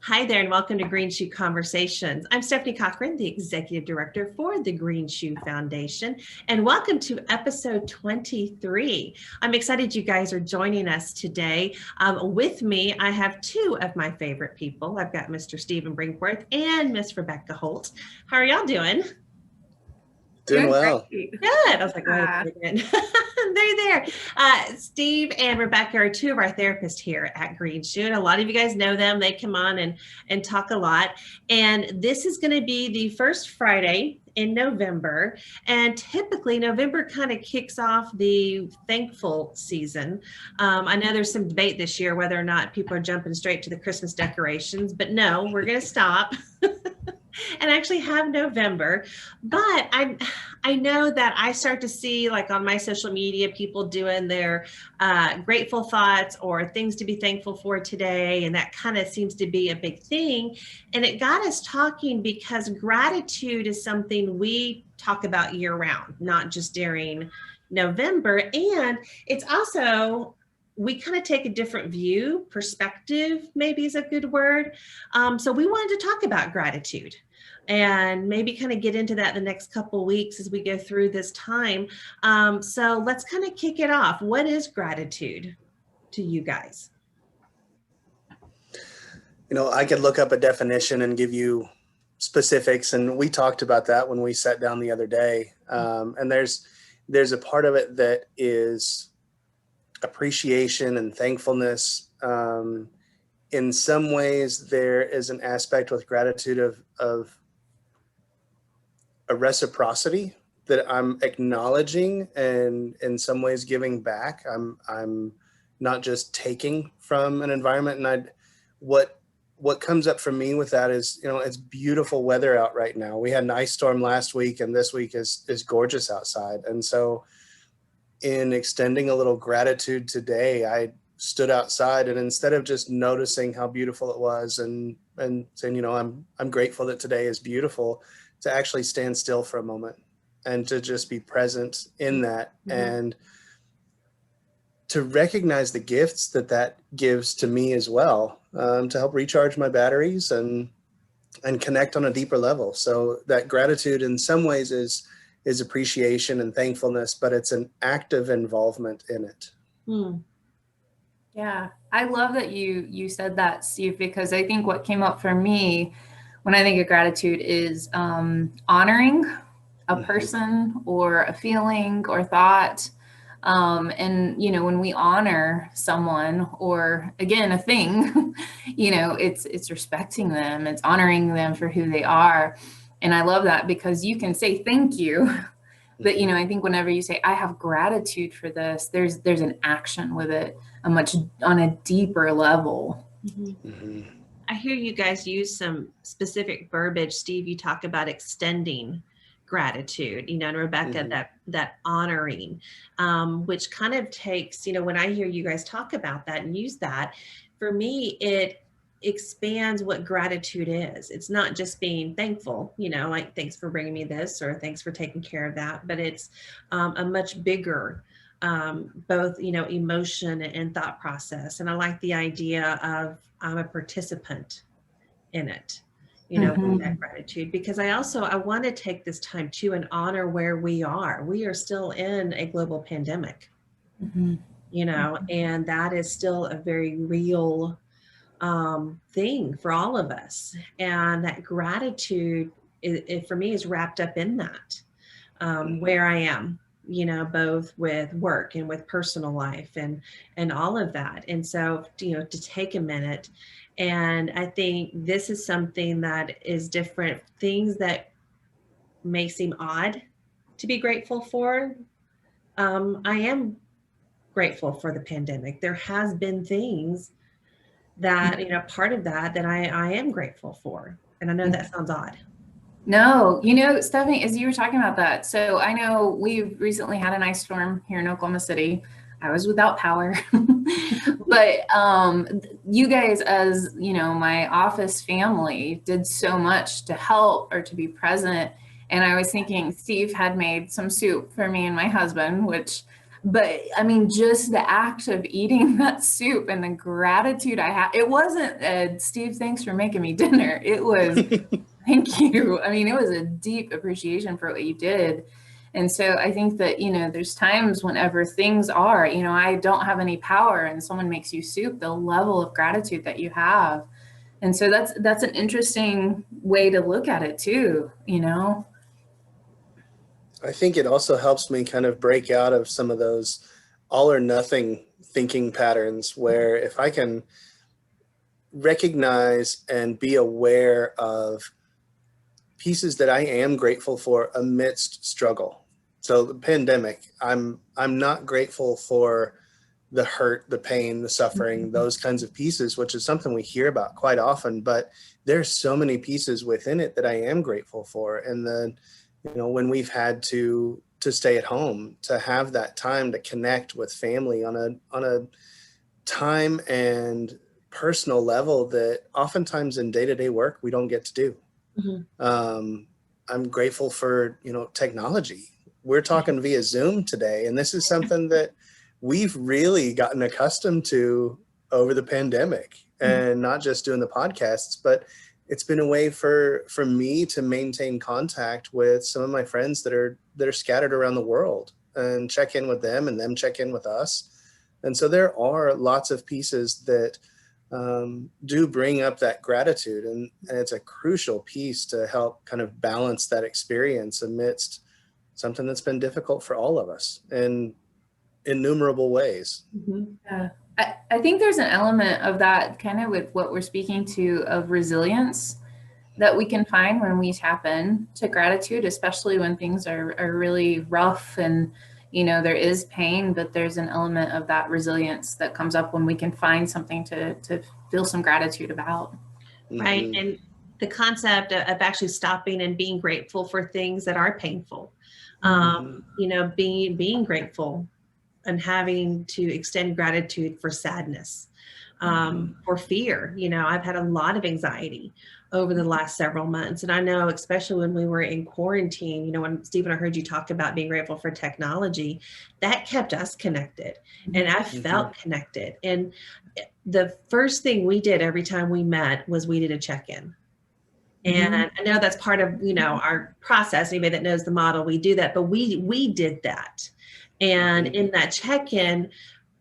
Hi there, and welcome to Green Shoe Conversations. I'm Stephanie Cochran, the Executive Director for the Green Shoe Foundation, and welcome to episode 23. I'm excited you guys are joining us today. With me, I have two of my favorite people. I've got Mr. Stephen Brinkworth and Miss Rebecca Holt. How are y'all doing? Doing well. Good. I was like, wait a second. They're there. Steve and Rebecca are two of our therapists here at Green Shoe. And a lot of you guys know them. They come on and talk a lot. And this is going to be the first Friday in November. And typically November kind of kicks off the thankful season. I know there's some debate this year whether or not people are jumping straight to the Christmas decorations, but no, we're going to stop. And actually have November. But I know that I start to see, like on my social media, people doing their grateful thoughts or things to be thankful for today. And that kind of seems to be a big thing. And it got us talking because gratitude is something we talk about year round, not just during November. And it's also, we kind of take a different view, perspective maybe is a good word. So we wanted to talk about gratitude and maybe kind of get into that the next couple of weeks as we go through this time. So let's kind of kick it off. What is gratitude to you guys? You know, I could look up a definition and give you specifics, and we talked about that when we sat down the other day. And there's a part of it that is appreciation and thankfulness. In some ways, there is an aspect with gratitude of a reciprocity that I'm acknowledging and in some ways giving back. I'm not just taking from an environment. And what comes up for me with that is, you know, it's beautiful weather out right now. We had an ice storm last week, and this week is gorgeous outside. And so in extending a little gratitude today, I stood outside, and instead of just noticing how beautiful it was and saying, you know, I'm grateful that today is beautiful, to actually stand still for a moment and to just be present in that, and to recognize the gifts that gives to me as well, to help recharge my batteries and connect on a deeper level. So that gratitude in some ways is appreciation and thankfulness, but it's an active involvement in it. Yeah, I love that you said that, Steve, because I think what came up for me when I think of gratitude is honoring a person or a feeling or thought. And, you know, when we honor someone or, again, a thing, you know, it's respecting them, it's honoring them for who they are. And I love that because you can say thank you. But, you know, I think whenever you say, I have gratitude for this, there's an action with it, on a deeper level. I hear you guys use some specific verbiage. Steve, you talk about extending gratitude, you know, and Rebecca, that honoring, which kind of takes, you know, when I hear you guys talk about that and use that, for me, it expands what gratitude is. It's not just being thankful, you know, like thanks for bringing me this or thanks for taking care of that, but it's a much bigger both, you know, emotion and thought process. And I like the idea of I'm a participant in it, you know, with that gratitude, because I want to take this time too and honor where we are. We are still in a global pandemic, you know, and that is still a very real thing for all of us. And that gratitude for me is wrapped up in that, where I am, you know, both with work and with personal life and all of that. And so, you know, to take a minute, and I think this is something that is different. Things that may seem odd to be grateful for. I am grateful for the pandemic. There has been things that, you know, part of that I am grateful for. And I know that sounds odd. No, you know, Stephanie, as you were talking about that, so I know we've recently had an ice storm here in Oklahoma City. I was without power, but you guys, as you know, my office family did so much to help or to be present. And I was thinking Steve had made some soup for me and my husband, which But I mean, just the act of eating that soup and the gratitude I had, it wasn't, Steve, thanks for making me dinner. It was, thank you. I mean, it was a deep appreciation for what you did. And so I think that, there's times whenever things are, I don't have any power and someone makes you soup, the level of gratitude that you have. And so that's an interesting way to look at it too, I think it also helps me kind of break out of some of those all or nothing thinking patterns where if I can recognize and be aware of pieces that I am grateful for amidst struggle. So the pandemic, I'm not grateful for the hurt, the pain, the suffering, those kinds of pieces, which is something we hear about quite often, but there's so many pieces within it that I am grateful for. And then, when we've had to stay at home, to have that time to connect with family on a time and personal level that oftentimes in day-to-day work, we don't get to do. Mm-hmm. I'm grateful for, technology. We're talking via Zoom today, and this is something that we've really gotten accustomed to over the pandemic, and not just doing the podcasts, but it's been a way for me to maintain contact with some of my friends that are scattered around the world and check in with them and them check in with us. And so there are lots of pieces that do bring up that gratitude, and it's a crucial piece to help kind of balance that experience amidst something that's been difficult for all of us in innumerable ways. Mm-hmm. Yeah. I think there's an element of that kind of with what we're speaking to of resilience that we can find when we tap in to gratitude, especially when things are really rough and, there is pain, but there's an element of that resilience that comes up when we can find something to feel some gratitude about. Right. Mm-hmm. And the concept of actually stopping and being grateful for things that are painful, being grateful and having to extend gratitude for sadness, for fear. I've had a lot of anxiety over the last several months. And I know, especially when we were in quarantine, when Stephen, I heard you talk about being grateful for technology, that kept us connected. And I felt connected. And the first thing we did every time we met was we did a check-in. And I know that's part of, our process. Anybody that knows the model, we do that, but we did that. And in that check-in,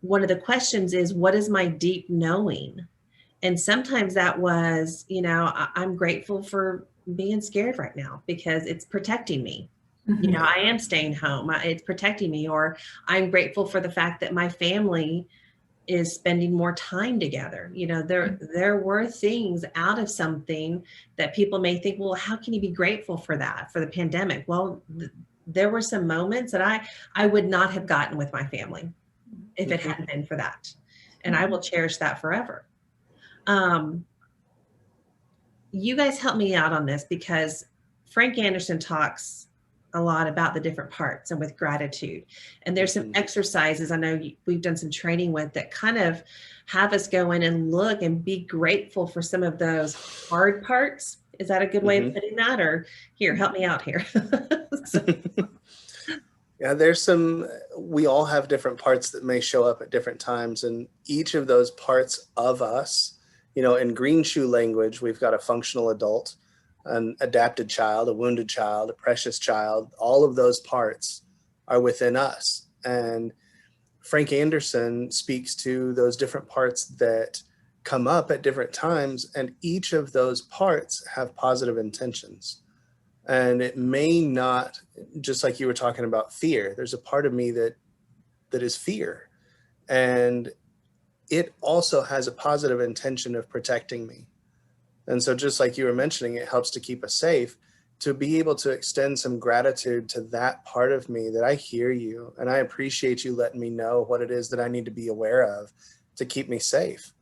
one of the questions is, what is my deep knowing? And sometimes that was, I'm grateful for being scared right now because it's protecting me. I am staying home. It's protecting me. Or I'm grateful for the fact that my family is spending more time together. There were things out of something that people may think, well, how can you be grateful for that, for the pandemic? Well, there were some moments that I would not have gotten with my family if it hadn't been for that. And I will cherish that forever. You guys help me out on this because Frank Anderson talks a lot about the different parts and with gratitude. And there's some exercises I know we've done some training with that kind of have us go in and look and be grateful for some of those hard parts. Is that a good way of putting that? Or here, help me out here. Yeah, we all have different parts that may show up at different times. And each of those parts of us, in green shoe language, we've got a functional adult, an adapted child, a wounded child, a precious child. All of those parts are within us. And Frank Anderson speaks to those different parts that come up at different times. And each of those parts have positive intentions. And it may not, just like you were talking about fear, there's a part of me that is fear. And it also has a positive intention of protecting me. And so just like you were mentioning, it helps to keep us safe, to be able to extend some gratitude to that part of me that I hear you and I appreciate you letting me know what it is that I need to be aware of to keep me safe.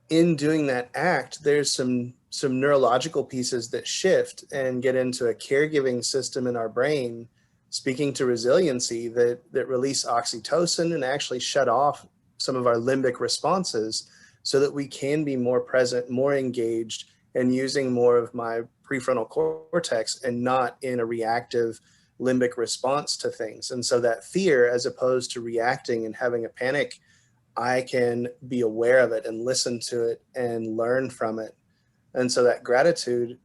In doing that act, there's some neurological pieces that shift and get into a caregiving system in our brain, speaking to resiliency, that release oxytocin and actually shut off some of our limbic responses so that we can be more present, more engaged, and using more of my prefrontal cortex and not in a reactive limbic response to things. And so that fear, as opposed to reacting and having a panic, I can be aware of it and listen to it and learn from it. And so that gratitude,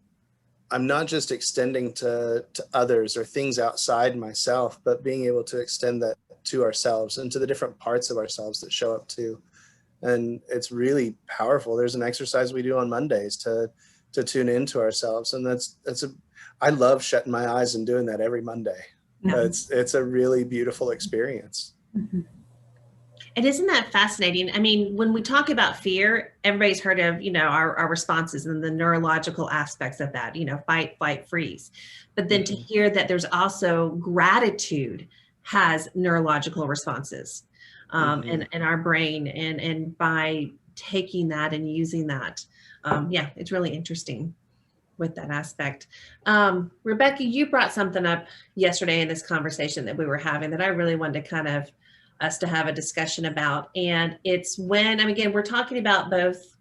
I'm not just extending to others or things outside myself, but being able to extend that to ourselves and to the different parts of ourselves that show up too. And it's really powerful. There's an exercise we do on Mondays to tune into ourselves. And I love shutting my eyes and doing that every Monday. Mm-hmm. It's a really beautiful experience. Mm-hmm. And isn't that fascinating? I mean, when we talk about fear, everybody's heard of, our responses and the neurological aspects of that, fight, flight, freeze. But then to hear that there's also gratitude has neurological responses in our brain. And by taking that and using that, it's really interesting with that aspect. Rebecca, you brought something up yesterday in this conversation that we were having that I really wanted to kind of us to have a discussion about. And it's when, and again, we're talking about both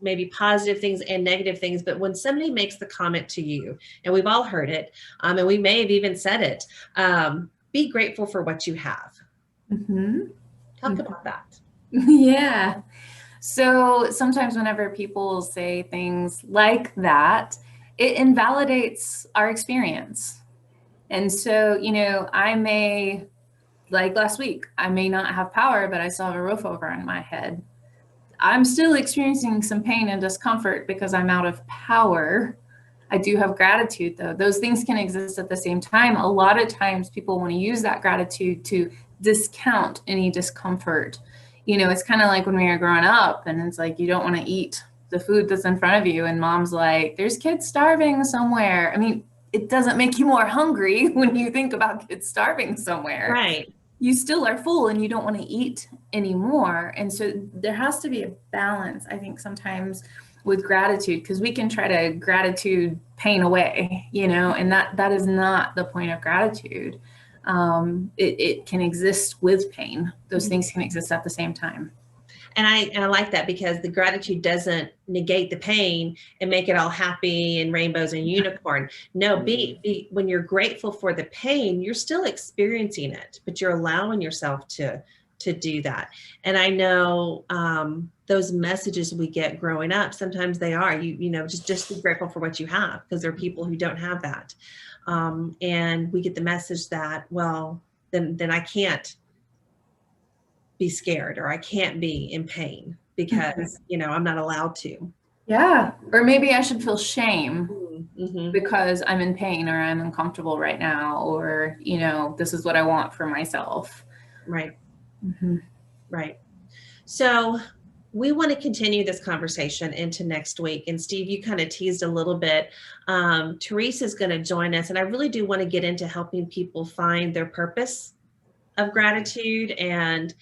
maybe positive things and negative things, but when somebody makes the comment to you, and we've all heard it, and we may have even said it, be grateful for what you have. Mm-hmm. Talk about that. Yeah. So sometimes whenever people say things like that, it invalidates our experience. And so, I may, like last week, I may not have power, but I still have a roof over my head. I'm still experiencing some pain and discomfort because I'm out of power. I do have gratitude, though. Those things can exist at the same time. A lot of times people want to use that gratitude to discount any discomfort. It's kind of like when we were growing up, and it's like you don't want to eat the food that's in front of you, and mom's like, there's kids starving somewhere. I mean, it doesn't make you more hungry when you think about kids starving somewhere. Right. You still are full and you don't want to eat anymore. And so there has to be a balance, I think, sometimes with gratitude, because we can try to gratitude pain away, and that is not the point of gratitude. It can exist with pain. Those things can exist at the same time. And I like that, because the gratitude doesn't negate the pain and make it all happy and rainbows and unicorn. No, be when you're grateful for the pain, you're still experiencing it, but you're allowing yourself to do that. And I know those messages we get growing up, sometimes they are, just be grateful for what you have, because there are people who don't have that. And we get the message that, well, then I can't be scared, or I can't be in pain because, I'm not allowed to. Yeah. Or maybe I should feel shame because I'm in pain, or I'm uncomfortable right now, or, this is what I want for myself. Right. Mm-hmm. Right. So we want to continue this conversation into next week. And Steve, you kind of teased a little bit. Teresa's going to join us. And I really do want to get into helping people find their purpose of gratitude and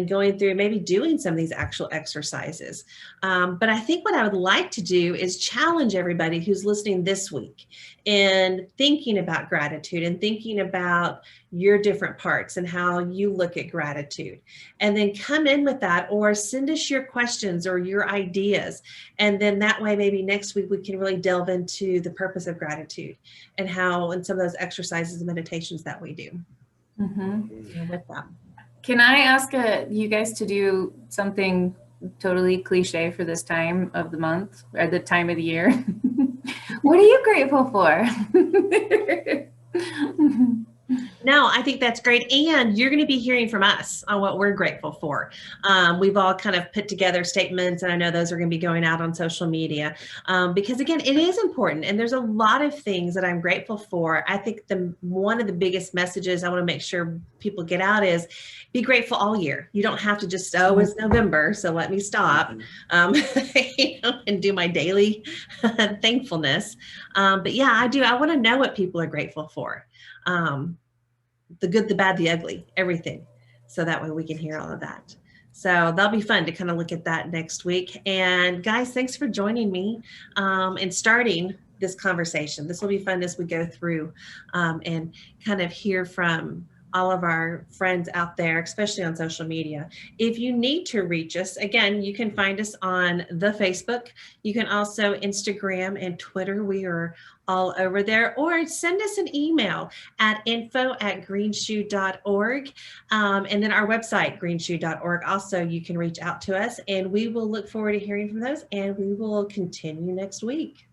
going through maybe doing some of these actual exercises. But I think what I would like to do is challenge everybody who's listening this week in thinking about gratitude and thinking about your different parts and how you look at gratitude, and then come in with that, or send us your questions or your ideas. And then that way, maybe next week we can really delve into the purpose of gratitude and how, and some of those exercises and meditations that we do. Mm-hmm. With that. Can I ask you guys to do something totally cliche for this time of the month, or the time of the year? What are you grateful for? No, I think that's great. And you're going to be hearing from us on what we're grateful for. We've all kind of put together statements, and I know those are going to be going out on social media because, again, it is important. And there's a lot of things that I'm grateful for. I think one of the biggest messages I want to make sure people get out is be grateful all year. You don't have to just, it's November, so let me stop and do my daily thankfulness. But yeah, I do. I want to know what people are grateful for. The good, the bad, the ugly, everything. So that way we can hear all of that. So that'll be fun to kind of look at that next week. And guys, thanks for joining me and starting this conversation. This will be fun as we go through and kind of hear from all of our friends out there, especially on social media. If you need to reach us, again, you can find us on the Facebook. You can also Instagram and Twitter. We are all over there. Or send us an email at info@greenshoe.org. And then our website, greenshoe.org. Also, you can reach out to us, and we will look forward to hearing from those, and we will continue next week.